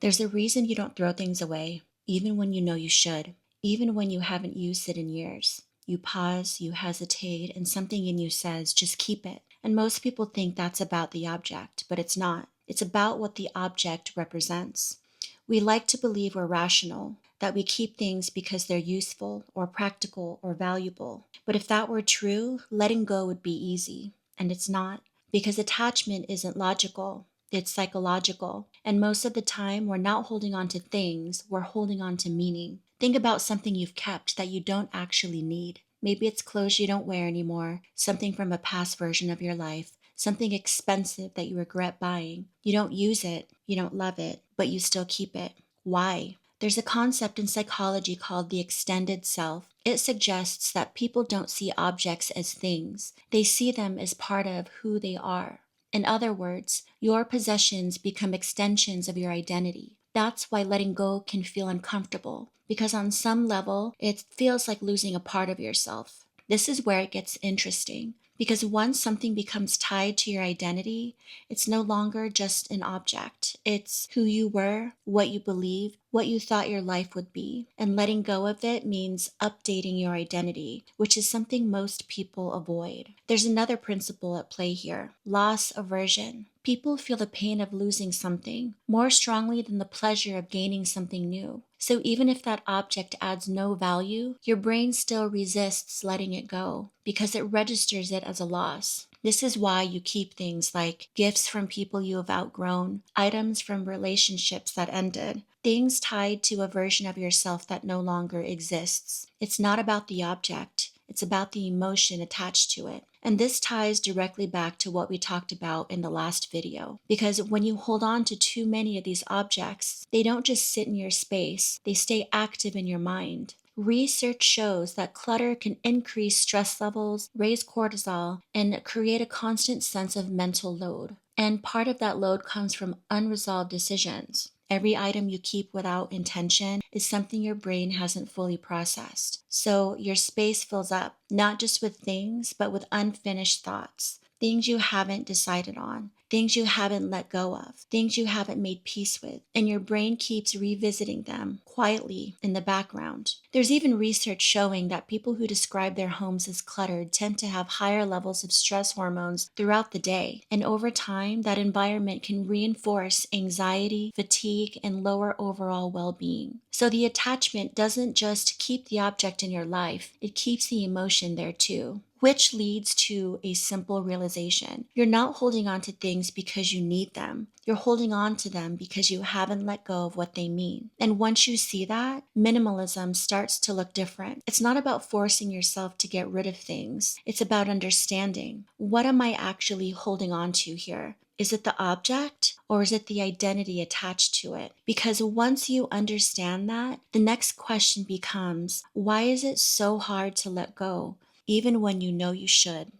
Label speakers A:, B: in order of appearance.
A: There's a reason you don't throw things away, even when you know you should, even when you haven't used it in years. You pause, you hesitate, and something in you says, just keep it. And most people think that's about the object, but it's not. It's about what the object represents. We like to believe we're rational, that we keep things because they're useful or practical or valuable. But if that were true, letting go would be easy. And it's not, because attachment isn't logical. It's psychological. And most of the time, we're not holding on to things, we're holding on to meaning. Think about something you've kept that you don't actually need. Maybe it's clothes you don't wear anymore, something from a past version of your life, something expensive that you regret buying. You don't use it, you don't love it, but you still keep it. Why? There's a concept in psychology called the extended self. It suggests that people don't see objects as things, they see them as part of who they are. In other words, your possessions become extensions of your identity. That's why letting go can feel uncomfortable, because on some level, it feels like losing a part of yourself. This is where it gets interesting, because once something becomes tied to your identity, it's no longer just an object. It's who you were, what you believed, what you thought your life would be. And letting go of it means updating your identity, which is something most people avoid. There's another principle at play here: loss aversion. People feel the pain of losing something more strongly than the pleasure of gaining something new. So even if that object adds no value, your brain still resists letting it go because it registers it as a loss. This is why you keep things like gifts from people you have outgrown, items from relationships that ended, things tied to a version of yourself that no longer exists. It's not about the object, it's about the emotion attached to it. And this ties directly back to what we talked about in the last video. Because when you hold on to too many of these objects, they don't just sit in your space, they stay active in your mind. Research shows that clutter can increase stress levels, raise cortisol, and create a constant sense of mental load. And part of that load comes from unresolved decisions. Every item you keep without intention is something your brain hasn't fully processed. So your space fills up, not just with things, but with unfinished thoughts, things you haven't decided on, things you haven't let go of, things you haven't made peace with, and your brain keeps revisiting them quietly in the background. There's even research showing that people who describe their homes as cluttered tend to have higher levels of stress hormones throughout the day, and over time, that environment can reinforce anxiety, fatigue, and lower overall well-being. So the attachment doesn't just keep the object in your life, it keeps the emotion there too. Which leads to a simple realization. You're not holding on to things because you need them. You're holding on to them because you haven't let go of what they mean. And once you see that, minimalism starts to look different. It's not about forcing yourself to get rid of things. It's about understanding. What am I actually holding on to here? Is it the object or is it the identity attached to it? Because once you understand that, the next question becomes, why is it so hard to let go, even when you know you should?